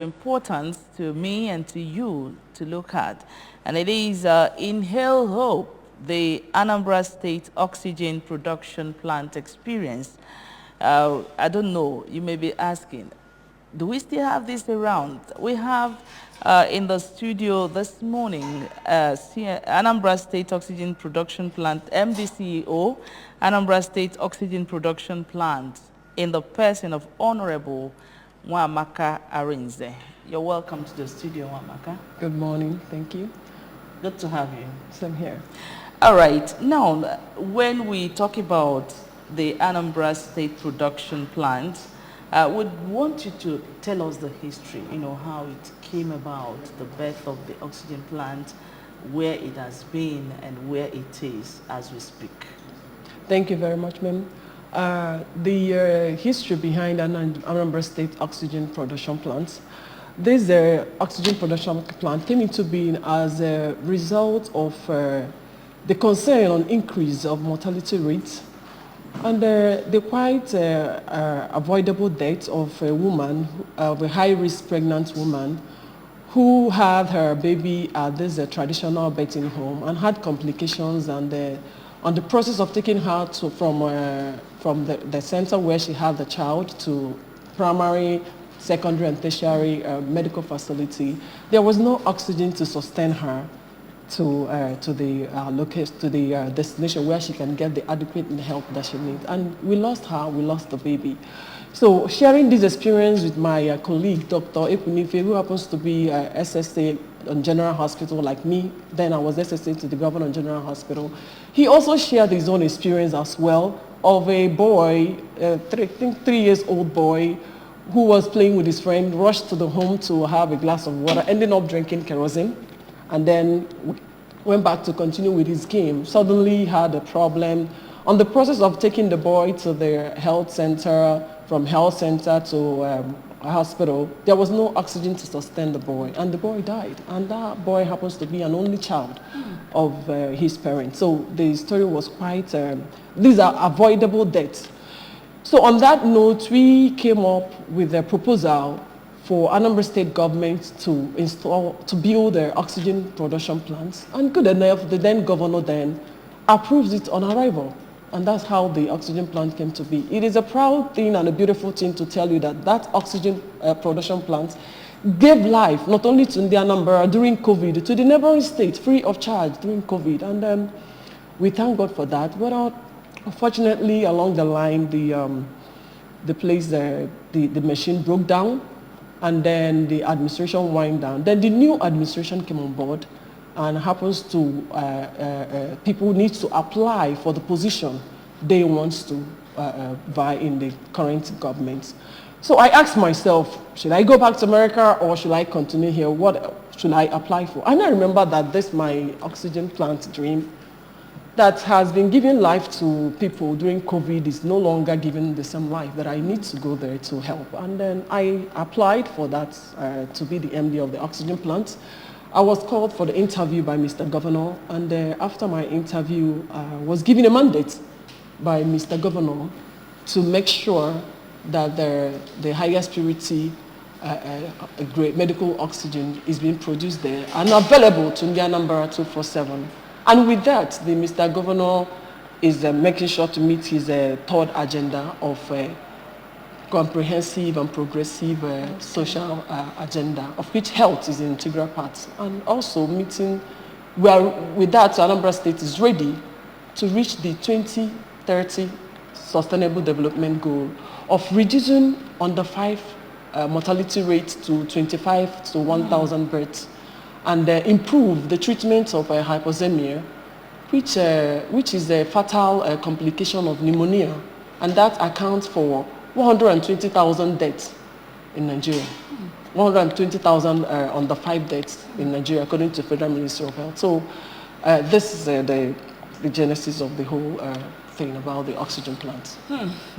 important to me and to you to look at, and it is Inhale Hope, the Anambra State Oxygen Production Plant experience. I don't know, you may be asking, do we still have this around? We have in the studio this morning Anambra State Oxygen Production Plant, MDCEO, Anambra State Oxygen Production Plant, in the person of Honorable Mwamaka Arinze. You're welcome to the studio, Mwamaka. Good morning, thank you. Good to have you. Same here. All right, now when we talk about the Anambra State Production Plant, would want you to tell us the history, how it came about, the birth of the oxygen plant, where it has been and where it is as we speak. Thank you very much, ma'am. The history behind Anambra State Oxygen Production Plant. This oxygen production plant came into being as a result of the concern on increase of mortality rates and the quite avoidable death of a woman, a high-risk pregnant woman, who had her baby at this traditional birthing home and had complications, and on the process of taking her from the center where she had the child to primary, secondary, and tertiary medical facility, there was no oxygen to sustain her to the destination where she can get the adequate help that she needs. And we lost her, we lost the baby. So sharing this experience with my colleague, Dr. Ekunife, who happens to be SSA on General Hospital like me, then I was SSA to the Governor on General Hospital. He also shared his own experience as well of a boy, I think 3 years old boy, who was playing with his friend, rushed to the home to have a glass of water, ending up drinking kerosene, and then went back to continue with his game. Suddenly had a problem. On the process of taking the boy to the health center, from health center to a hospital, there was no oxygen to sustain the boy, and the boy died. And that boy happens to be an only child of his parents. So the story was quite, these are avoidable deaths. So on that note, we came up with a proposal for Anambra State government to build their oxygen production plants. And good enough, the then governor then approves it on arrival. And that's how the oxygen plant came to be. It is a proud thing and a beautiful thing to tell you that that oxygen production plant gave life not only to the Anambra during COVID, to the neighboring states free of charge during COVID. And we thank God for that. But unfortunately, along the line, the machine broke down, and then the administration wind down. Then the new administration came on board, and happens to, people need to apply for the position they want to vie in the current government. So I asked myself, should I go back to America or should I continue here? What should I apply for? And I remember that this my oxygen plant dream that has been giving life to people during COVID is no longer giving the same life, that I need to go there to help. And then I applied for that to be the MD of the oxygen plant. I was called for the interview by Mr. Governor, and after my interview, was given a mandate by Mr. Governor to make sure that the highest purity grade medical oxygen is being produced there and available to the Anambra 247. And with that, the Mr. Governor is making sure to meet his third agenda of comprehensive and progressive social agenda, of which health is an integral part. And also meeting, with that, Anambra State is ready to reach the 2030 Sustainable Development Goal of reducing under 5 mortality rate to 25 to 1,000 births, and improve the treatment of hypoxemia, which is a fatal complication of pneumonia, and that accounts for 120,000 deaths in Nigeria. 120,000 under 5 deaths in Nigeria, according to the Federal Ministry of Health. So this is the genesis of the whole thing about the oxygen plants.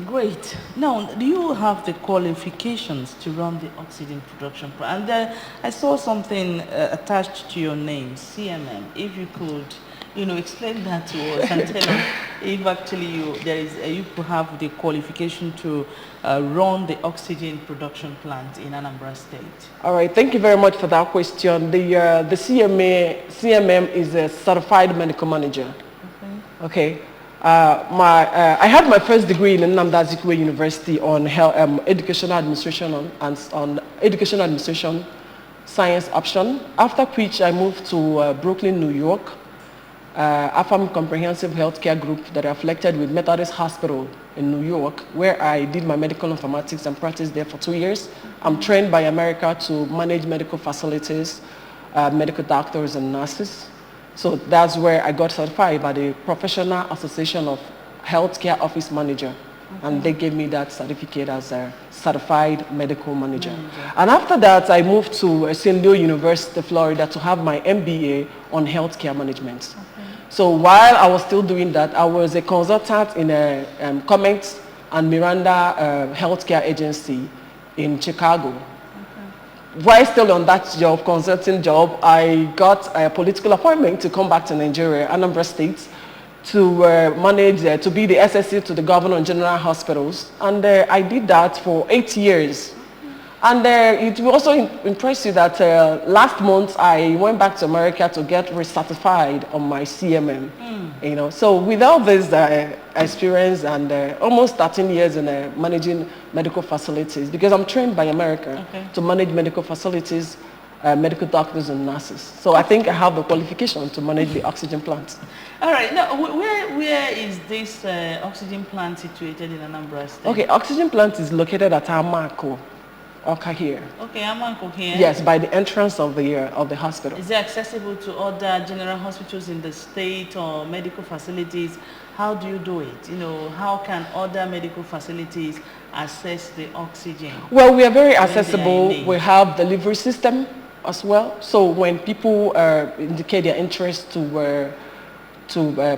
Great. Now, do you have the qualifications to run the oxygen production plant? And I saw something attached to your name, CMM. If you could explain that to us and tell us if actually you have the qualification to run the oxygen production plant in Anambra State. All right, thank you very much for that question. The CMM is a certified medical manager. Okay. I had my first degree in Anambra University on educational administration on educational administration science option. After which I moved to Brooklyn, New York, AFAM Comprehensive Healthcare Group that I affiliated with Methodist Hospital in New York, where I did my medical informatics and practiced there for 2 years. I'm trained by America to manage medical facilities, medical doctors and nurses. So that's where I got certified by the Professional Association of Healthcare Office Manager. And they gave me that certificate as a certified medical manager. And after that, I moved to St. Louis University, Florida to have my MBA on healthcare management. So while I was still doing that, I was a consultant in a Cummins and Miranda healthcare agency in Chicago. While still on that job, consulting job, I got a political appointment to come back to Nigeria, Anambra State, to manage, to be the SSC to the Governor and General Hospitals. And I did that for 8 years. And it will also impress you that last month I went back to America to get recertified on my CMM. So without this experience and almost 13 years in managing medical facilities, because I'm trained by America to manage medical facilities, medical doctors and nurses. So I think I have the qualification to manage the oxygen plant. All right. Now, where is this oxygen plant situated in Anambra State? Okay, oxygen plant is located at Amako. Okay, here. Okay, Amako here. Yes, by the entrance of the hospital. Is it accessible to other general hospitals in the state or medical facilities? How do you do it? How can other medical facilities access the oxygen? Well, we are very accessible. We have delivery system as well. So when people indicate their interest to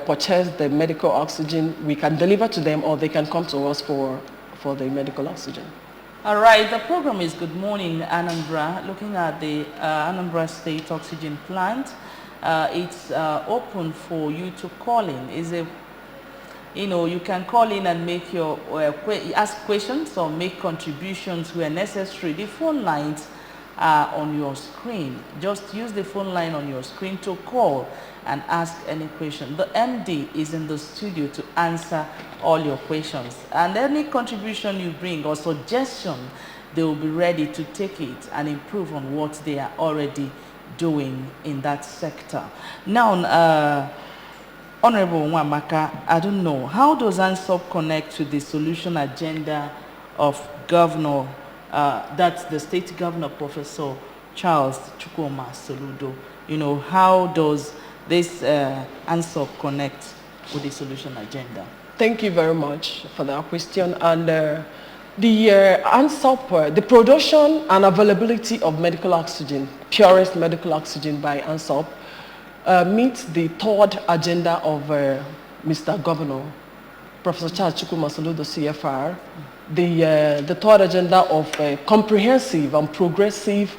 purchase the medical oxygen, we can deliver to them, or they can come to us for the medical oxygen. All right, the program is Good Morning Anambra, looking at the Anambra State Oxygen Plant. It's open for you to call in. You can call in and make your ask questions or make contributions where necessary. The phone lines are on your screen. Just use the phone line on your screen to call and ask any question. The MD is in the studio to answer all your questions. And any contribution you bring or suggestion, they will be ready to take it and improve on what they are already doing in that sector. Now, Honorable Nwamaka, I don't know, how does ANSOP connect to the solution agenda of Governor, that's the State Governor, Professor Charles Chukwuma Soludo? How does this ANSOP connect with the solution agenda? Thank you very much for that question. And the ANSOP, the production and availability of medical oxygen, purest medical oxygen by ANSOP, meets the third agenda of Mr. Governor, Professor Charles Chukwuma Soludo, CFR, the third agenda of a comprehensive and progressive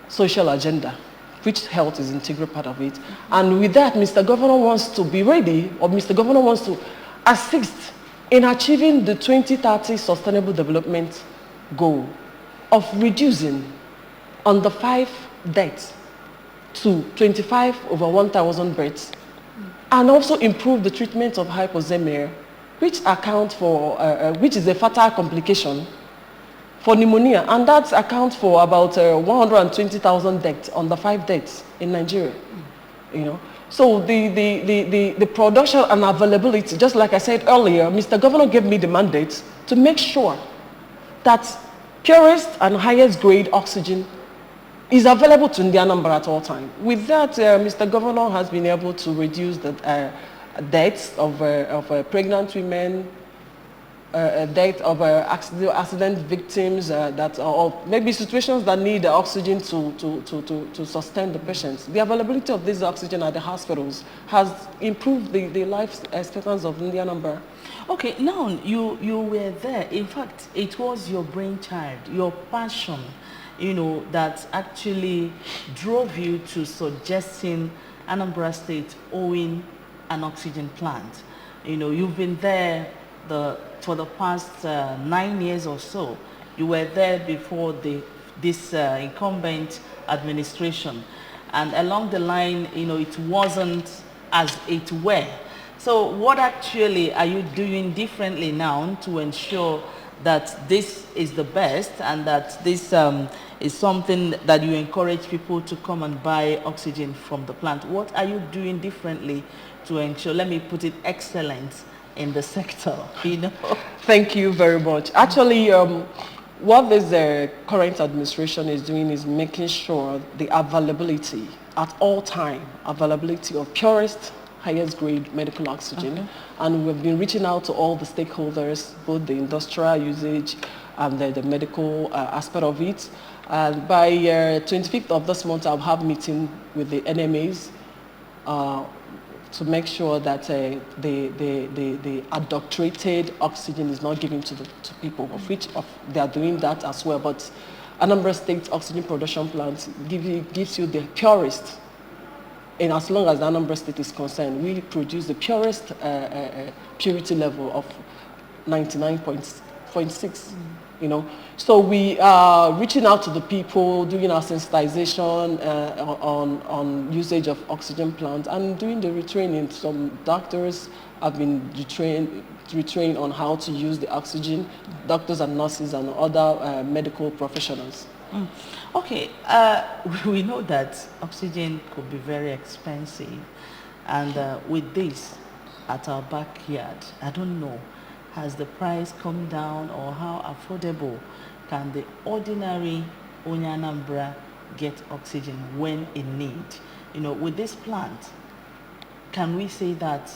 social agenda, which health is an integral part of it. And with that, Mr. Governor wants to be ready, or Mr. Governor wants to assist in achieving the 2030 Sustainable Development Goal of reducing under 5 deaths to 25 over 1,000 births, and also improve the treatment of hypoxemia, which accounts for, which is a fatal complication for pneumonia, and that accounts for about 120,000 deaths, under 5 deaths in Nigeria. So the production and availability, just like I said earlier, Mr. Governor gave me the mandate to make sure that purest and highest grade oxygen is available to Indian number at all times. With that, Mr. Governor has been able to reduce the deaths of pregnant women, death of accident victims, or maybe situations that need oxygen to sustain the patients. The availability of this oxygen at the hospitals has improved the life expectancy of Indian number. Okay, now you were there. In fact, it was your brainchild, your passion, that actually drove you to suggesting Anambra State owing an oxygen plant? You know, you've been there for the past 9 years or so. You were there before this incumbent administration. And along the line, you know, it wasn't as it were. So what actually are you doing differently now to ensure that this is the best and that this is something that you encourage people to come and buy oxygen from the plant? What are you doing differently to ensure, let me put it, excellence in the sector, you know? Thank you very much. Actually, what this current administration is doing is making sure the availability at all time, availability of purest, highest grade medical oxygen. Okay. And we've been reaching out to all the stakeholders, both the industrial usage and the medical aspect of it. And by 25th of this month, I'll have meeting with the NMAs to make sure that the adulterated oxygen is not given to people, of which they are doing that as well. But Anambra State oxygen production plant gives you the purest. And as long as the Anambra State is concerned, we produce the purest purity level of 99.6. You know, so we are reaching out to the people, doing our sensitization on usage of oxygen plants and doing the retraining. Some doctors have been retrained on how to use the oxygen, doctors and nurses and other medical professionals. Mm. Okay, we know that oxygen could be very expensive, and with this at our backyard, I don't know, has the price come down, or how affordable can the ordinary Anambra get oxygen when in need? You know, with this plant, can we say that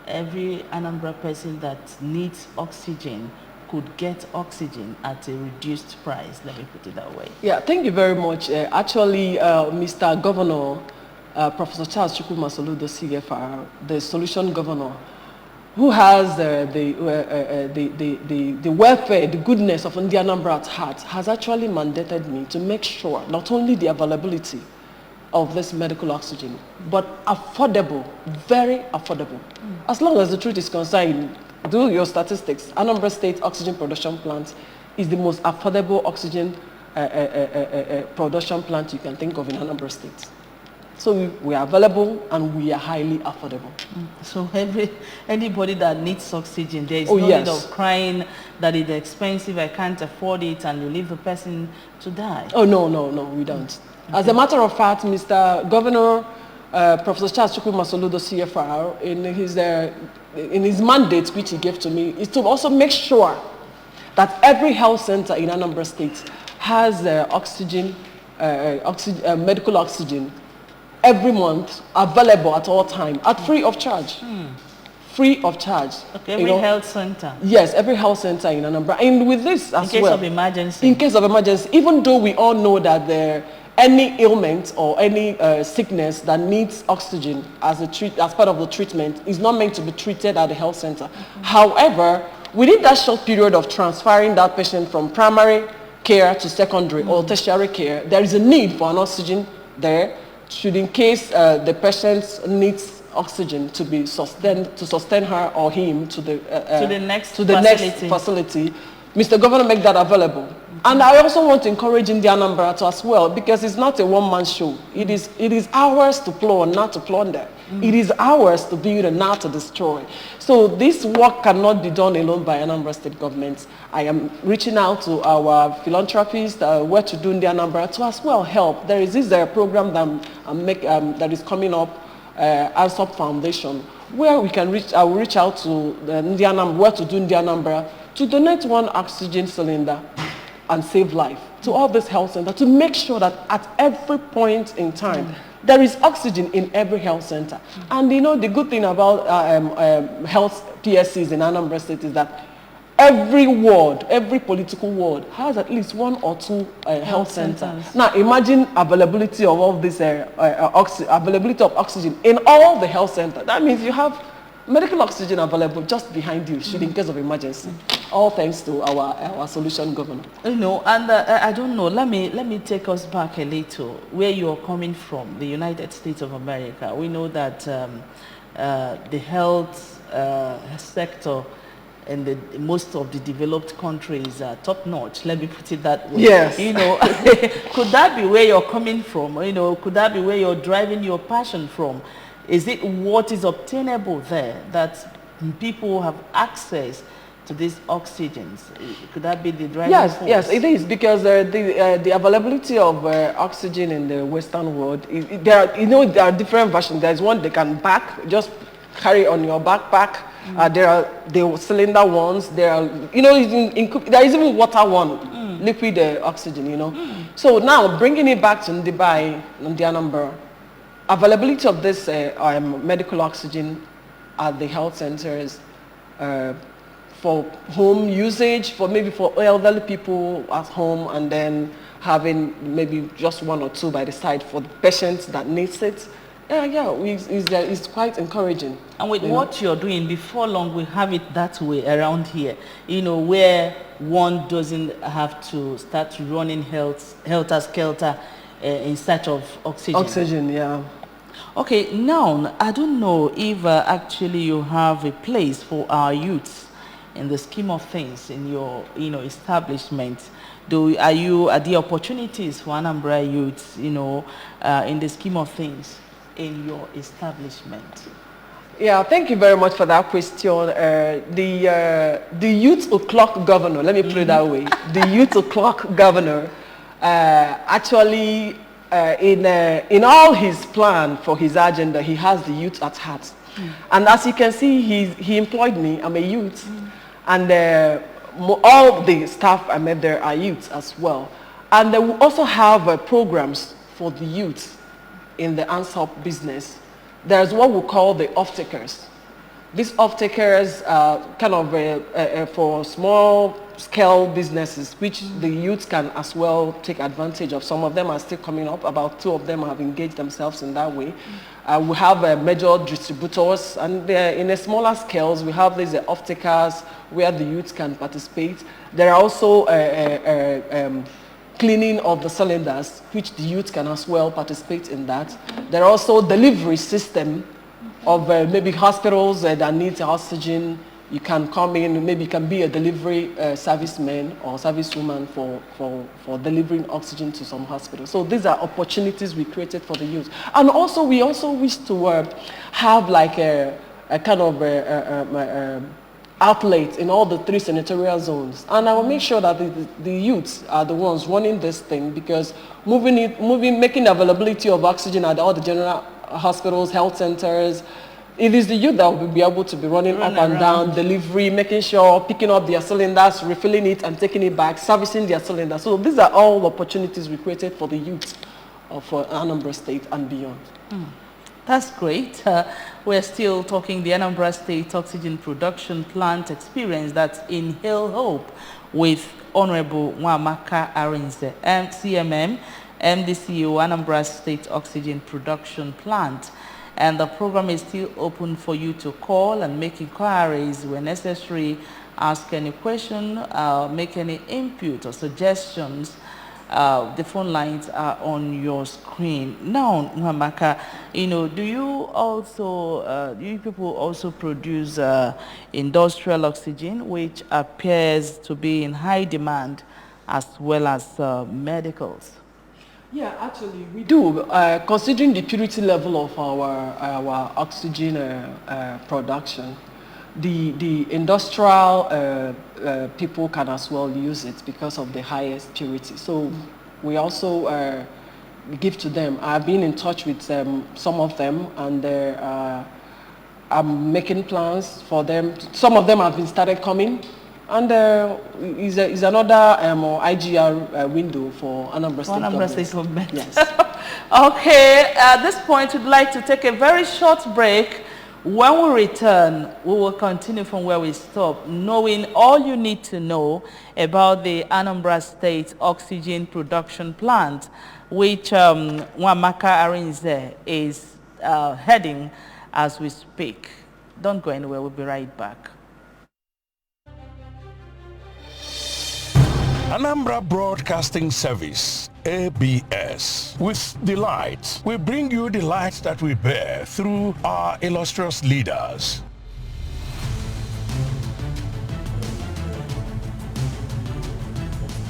every Anambra person that needs oxygen could get oxygen at a reduced price? Let me put it that way. Yeah, thank you very much. Actually, Mr. Governor, Professor Charles Chukwuma Soludo, CFR, the solution governor, who has the welfare, the goodness of Anambra at heart, has actually mandated me to make sure not only the availability of this medical oxygen, but affordable, very affordable. As long as the truth is concerned, do your statistics. Anambra State Oxygen Production Plant is the most affordable oxygen production plant you can think of in Anambra State. So we are available and we are highly affordable. So anybody that needs oxygen, there is no need of crying that it's expensive, I can't afford it, and you leave the person to die. Oh, no, we don't. Okay. As a matter of fact, Mr. Governor, Professor Charles Chukwuma Soludo, CFR, in his mandate, which he gave to me, is to also make sure that every health center in Anambra State has medical oxygen every month, available at all time, at free of charge. Free of charge. Okay, every health center? Yes, every health center in Anambra. And with this as well. In case of emergency? In case of emergency, even though we all know that any ailment or any sickness that needs oxygen as part of the treatment is not meant to be treated at the health center. However, within that short period of transferring that patient from primary care to secondary or tertiary care, there is a need for an oxygen there, should in case the patient needs oxygen to sustain her or him to the next facility. Mr. Governor, make that available. And I also want to encourage Anambra as well, because it's not a one-man show. It is ours to plow and not to plunder. It is ours to build and not to destroy. So this work cannot be done alone by Anambra State government. I am reaching out to our philanthropists, what to do in Anambra to as well help. There is this program that is coming up, ANSOP Foundation, where we can I will reach out to Anambra, what to do in Anambra, to donate one oxygen cylinder and save life to all this health center, to make sure that at every point in time, there is oxygen in every health center. And you know, the good thing about health PSCs in Anambra State is that every ward, every political ward has at least one or two health centers. Now imagine availability of all this availability of oxygen in all the health centers. That means you have medical oxygen available just behind you, should in case of emergency. All thanks to our solution governor. You know, and I don't know, let me take us back a little, where you are coming from, the United States of America. We know that the health sector in most of the developed countries are top notch. Let me put it that way. Yes. You know, could that be where you're coming from? You know, could that be where you're driving your passion from? Is it what is obtainable there that people have access to these oxygens? Could that be the driving force? Yes, it is, because the availability of oxygen in the Western world, there are different versions. There's one they can just carry on your backpack. There are the cylinder ones. There are, there is even water one, liquid oxygen. So now bringing it back to Dubai and the Anambra, availability of this medical oxygen at the health centers for home usage, for elderly people at home, and then having maybe just one or two by the side for the patients that needs it. It's quite encouraging. And with what you're doing, before long we have it that way around here, where one doesn't have to start running helter-skelter in search of oxygen. Oxygen, yeah. Okay, now, I don't know if actually you have a place for our youths in the scheme of things in your establishment. Are the opportunities for Anambra youths, in the scheme of things in your establishment? Yeah, thank you very much for that question. The youth o'clock governor, let me put it that way. The youth o'clock governor actually, in all his plan for his agenda, he has the youth at heart. And as you can see, he employed me. I'm a youth. And all the staff I met there are youths as well. And we also have programs for the youth in the ANSOP business. There's what we call the off-takers. These off-takers are kind of for small scale businesses, which the youth can as well take advantage of. Some of them are still coming up. About 2 of them have engaged themselves in that way. We have major distributors, and in a smaller scales, we have these off-takers where the youth can participate. There are also cleaning of the cylinders, which the youth can as well participate in that. There are also delivery system of maybe hospitals that need oxygen. You can come in, maybe you can be a delivery serviceman or servicewoman for delivering oxygen to some hospitals. So these are opportunities we created for the youth. And also, we also wish to have like a kind of outlet in all the 3 senatorial zones. And I will make sure that the youths are the ones running this thing, because making availability of oxygen at all the general hospitals, health centers, it is the youth that will be able to be running up and down, delivery, making sure, picking up their cylinders, refilling it and taking it back, servicing their cylinders. So these are all opportunities we created for the youth of Anambra State and beyond. That's great. We're still talking the Anambra State Oxygen Production Plant experience that's in Hill Hope with Honorable Nwamaka Arinze, CMM, MDCO, Anambra State Oxygen Production Plant. And the program is still open for you to call and make inquiries where necessary, ask any question, make any input or suggestions. The phone lines are on your screen. Now, Nwamaka, do you people also produce industrial oxygen, which appears to be in high demand, as well as medicals? Yeah, actually, we do. Considering the purity level of our oxygen production, the industrial people can as well use it because of the highest purity. So we also give to them. I've been in touch with some of them, and I'm making plans for them. Some of them have been started coming. And is another IGR window for Anambra State government. Yes. Okay, at this point, we'd like to take a very short break. When we return, we will continue from where we stopped, knowing all you need to know about the Anambra State Oxygen Production Plant, which Nwamaka Arinze is heading as we speak. Don't go anywhere, we'll be right back. Anambra Broadcasting Service, ABS. With delight, we bring you the light that we bear through our illustrious leaders.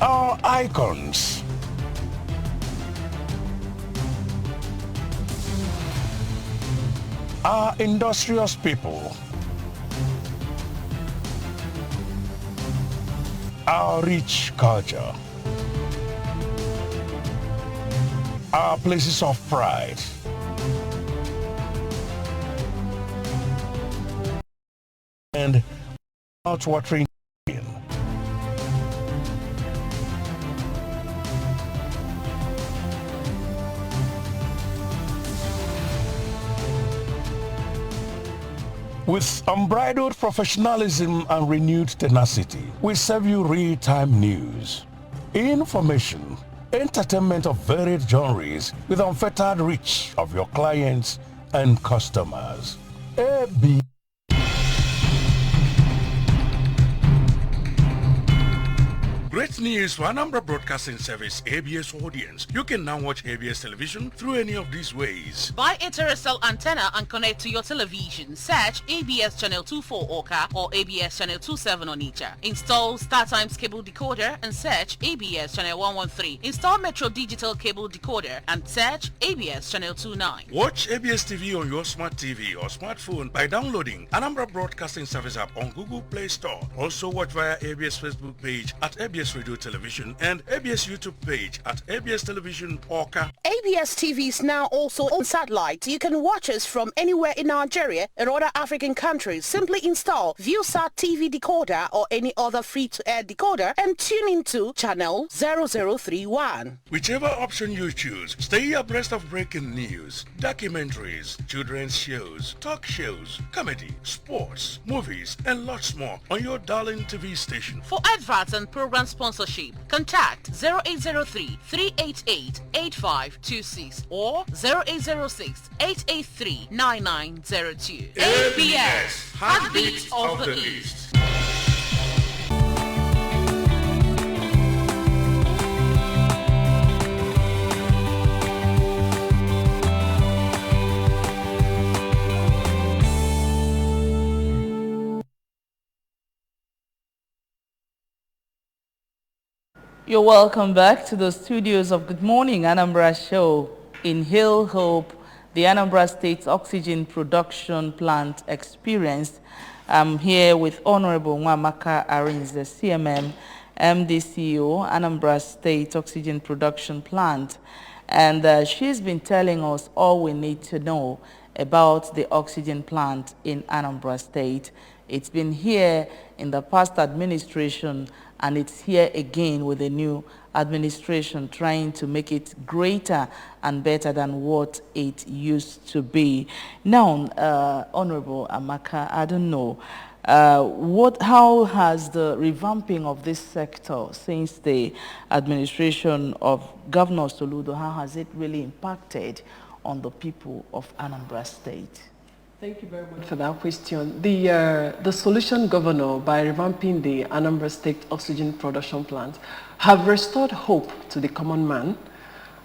Our icons. Our industrious people. Our rich culture. Our places of pride. And mouth-watering. With unbridled professionalism and renewed tenacity, we serve you real-time news, information, entertainment of varied genres with unfettered reach of your clients and customers. AB. Great news for Anambra Broadcasting Service ABS audience. You can now watch ABS television through any of these ways. Buy a terrestrial antenna and connect to your television. Search ABS Channel 24 Oka or ABS Channel 27 Onitsha. Install StarTimes cable decoder and search ABS Channel 113. Install Metro Digital cable decoder and search ABS Channel 29. Watch ABS TV on your smart TV or smartphone by downloading Anambra Broadcasting Service app on Google Play Store. Also watch via ABS Facebook page at ABS Radio Television and ABS YouTube page at ABS Television Orca. ABS TV is now also on satellite. You can watch us from anywhere in Nigeria and other African countries. Simply install ViewSat TV decoder or any other free-to-air decoder and tune into channel 0031. Whichever option you choose, stay abreast of breaking news, documentaries, children's shows, talk shows, comedy, sports, movies, and lots more on your darling TV station. For adverts and program sponsorship, contact 0803 388 8526 or 0806 883 9902. ABS, Heartbeat of the East. You're welcome back to the studios of Good Morning Anambra show. Inhale Hope, the Anambra State's oxygen production plant experience. I'm here with Honorable Nwamaka Arins, the CMM, MD CEO, Anambra State Oxygen Production Plant. And she's been telling us all we need to know about the oxygen plant in Anambra State. It's been here in the past administration, and it's here again with the new administration trying to make it greater and better than what it used to be. Now, Honorable Amaka, I don't know, how has the revamping of this sector since the administration of Governor Soludo, how has it really impacted on the people of Anambra State? Thank you very much for that question. The solution governor, by revamping the Anambra State oxygen production plant, have restored hope to the common man,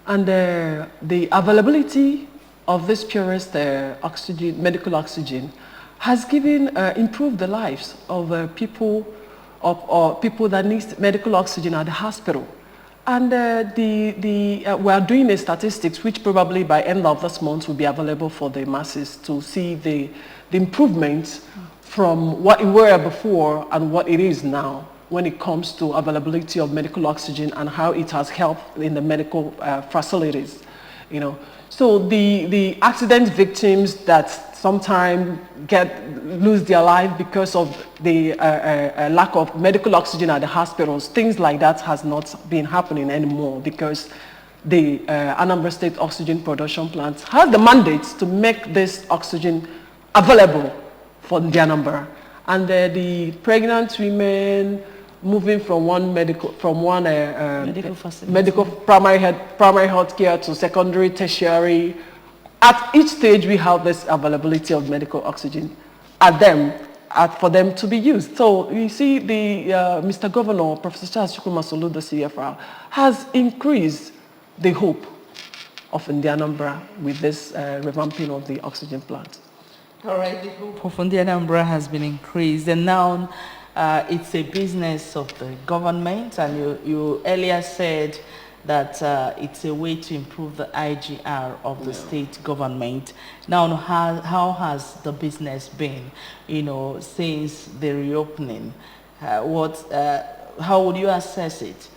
and the availability of this purest oxygen, medical oxygen, has improved the lives of people that need medical oxygen at the hospital. And we are doing a statistics which probably by end of this month will be available for the masses to see the improvements from what it were before and what it is now when it comes to availability of medical oxygen and how it has helped in the medical facilities, you know. So the accident victims that sometimes lose their life because of the lack of medical oxygen at the hospitals, things like that has not been happening anymore because the Anambra State Oxygen Production Plant has the mandate to make this oxygen available for the Anambra. And the pregnant women moving from one medical primary health care to secondary, tertiary. At each stage, we have this availability of medical oxygen at them for them to be used. So you see, the Mr. Governor, Professor Charles Chukwuma Solu, the CFR, has increased the hope of Anambra with this revamping of the oxygen plant. All right, the hope of Anambra has been increased, and now it's a business of the government, and you earlier said that it's a way to improve the IGR of the state government. Now, how has the business been, since the reopening? How would you assess it,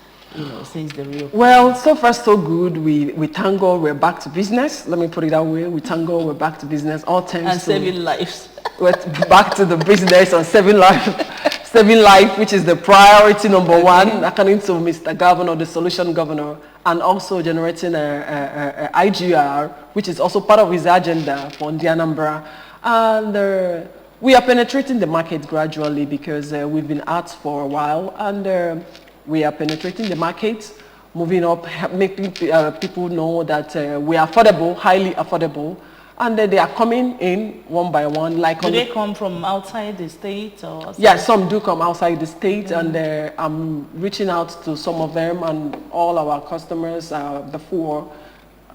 since the reopening? Well, so far so good. We thank God we're back to business. Let me put it that way. We thank God we're back to business. All thanks and saving lives. We're back to the business and saving life. Saving life, which is the priority number one, according to Mr. Governor, the solution governor, and also generating a IGR, which is also part of his agenda for Anambra. And we are penetrating the market gradually because we've been out for a while, and we are penetrating the market, moving up, making people know that we are affordable, highly affordable. And then they are coming in one by one. Do they come from outside the state? Or yeah, some do come outside the state, and I'm reaching out to some of them and all our customers before,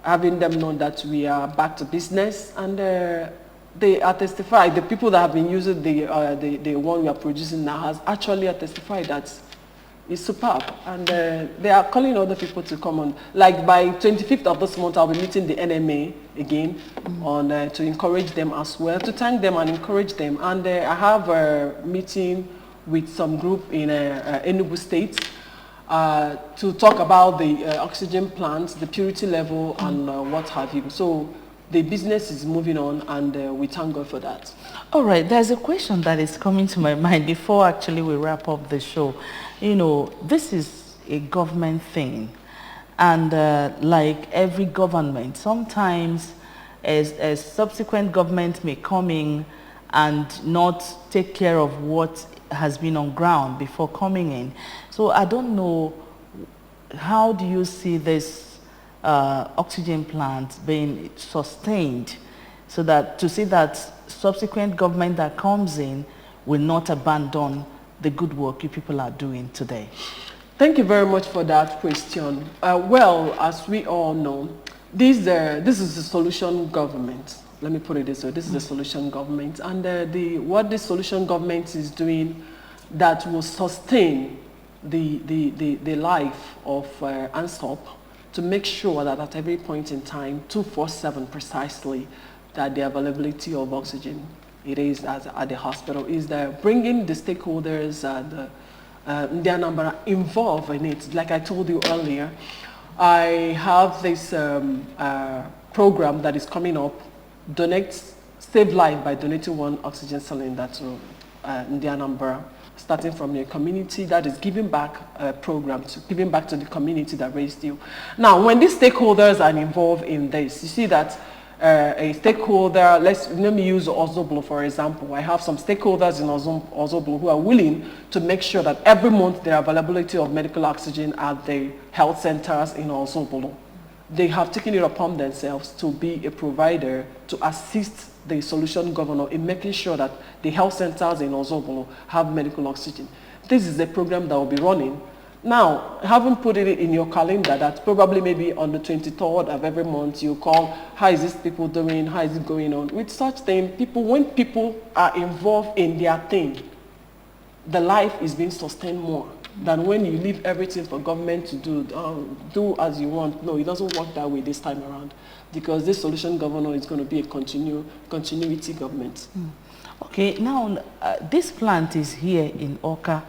having them know that we are back to business, and they are testified. The people that have been using the one we are producing now has actually testified that it's superb, and they are calling other people to come on. Like by 25th of this month, I'll be meeting the NMA again to encourage them as well, to thank them and encourage them. And I have a meeting with some group in Enugu State to talk about the oxygen plants, the purity level, and what have you. So the business is moving on, and we thank God for that. All right, there's a question that is coming to my mind before actually we wrap up the show. This is a government thing, and like every government, sometimes as subsequent government may come in and not take care of what has been on ground before coming in. So I don't know, how do you see this oxygen plant being sustained, so that to see that subsequent government that comes in will not abandon the good work you people are doing today? Thank you very much for that question. Well, as we all know, this is a solution government. Let me put it this way. This is a solution government. And what this solution government is doing that will sustain the life of ANSOP, to make sure that at every point in time, 24/7 precisely, that the availability of oxygen it is at the hospital is there, bringing the stakeholders and Anambra involved in it. Like I told you earlier, I have this program that is coming up, Save Life by donating 1 oxygen cylinder to Anambra, starting from your community. That is giving back program, giving back to the community that raised you. Now, when these stakeholders are involved in this, you see that a stakeholder, let me use Ozoblo for example. I have some stakeholders in Ozoblo who are willing to make sure that every month there are availability of medical oxygen at the health centers in Ozoblo. They have taken it upon themselves to be a provider to assist the solution governor in making sure that the health centers in Ozoblo have medical oxygen. This is a program that will be running. Now, having put it in your calendar that probably maybe on the 23rd of every month you call, how is this people doing, how is it going on? With such thing, when people are involved in their thing, the life is being sustained more than when you leave everything for government to do as you want. No, it doesn't work that way this time around, because this solution governor is going to be a continuity government. Okay, now this plant is here in Oka.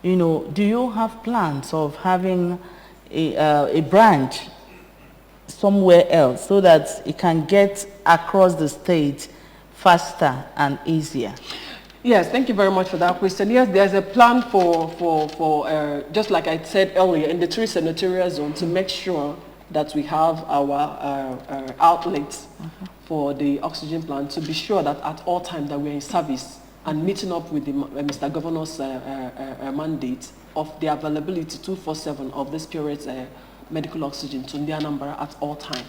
Do you have plans of having a branch somewhere else so that it can get across the state faster and easier? Yes, thank you very much for that question. Yes, there's a plan for just like I said earlier, in the 3 senatorial zone, to make sure that we have our outlets for the oxygen plant, to be sure that at all times that we're in service and meeting up with the Mr. Governor's mandate of the availability 24/7 of this purest medical oxygen to Anambra at all time.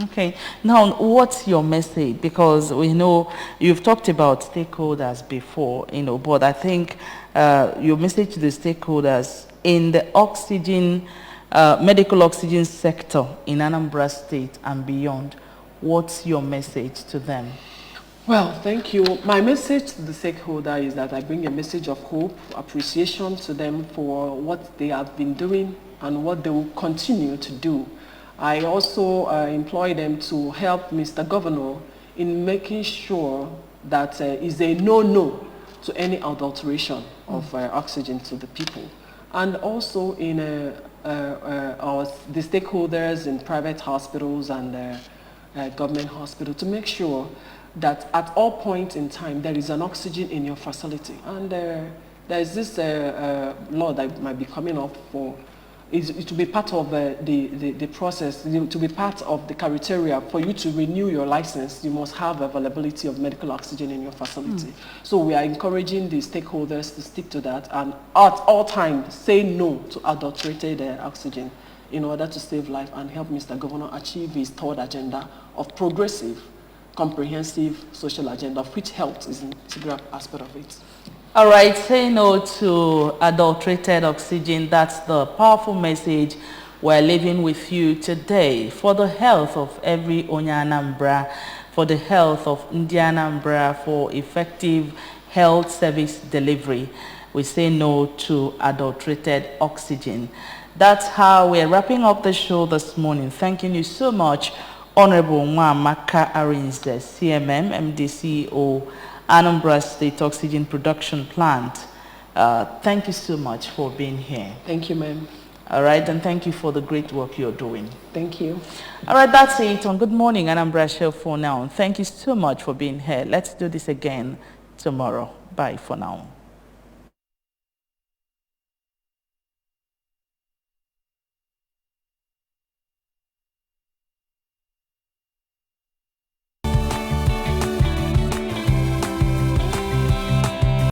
Okay. Now, what's your message? Because we know you've talked about stakeholders before, but I think your message to the stakeholders in the oxygen, medical oxygen sector in Anambra State and beyond, what's your message to them? Well, thank you. My message to the stakeholder is that I bring a message of hope, appreciation to them for what they have been doing and what they will continue to do. I also employ them to help Mr. Governor in making sure that is a no-no to any adulteration of oxygen to the people. And also in the stakeholders in private hospitals and government hospital to make sure that at all points in time there is an oxygen in your facility. And there is this law that might be coming up for it to be part of the process, to be part of the criteria for you to renew your license. You must have availability of medical oxygen in your facility. So we are encouraging the stakeholders to stick to that and at all times say no to adulterated oxygen in order to save life and help Mr. Governor achieve his third agenda of progressive, comprehensive social agenda, of which health is an integral aspect of it. All right, say no to adulterated oxygen. That's the powerful message we're leaving with you today. For the health of every Onya Anambra, for the health of India Anambra, for effective health service delivery, we say no to adulterated oxygen. That's how we're wrapping up the show this morning. Thanking you so much, Honorable Mwamaka Arinze, CMM, MD/CEO, Anambra State Oxygen Production Plant. Thank you so much for being here. Thank you, ma'am. All right, and thank you for the great work you're doing. Thank you. All right, that's it on Good Morning Anambra Show for now. Thank you so much for being here. Let's do this again tomorrow. Bye for now.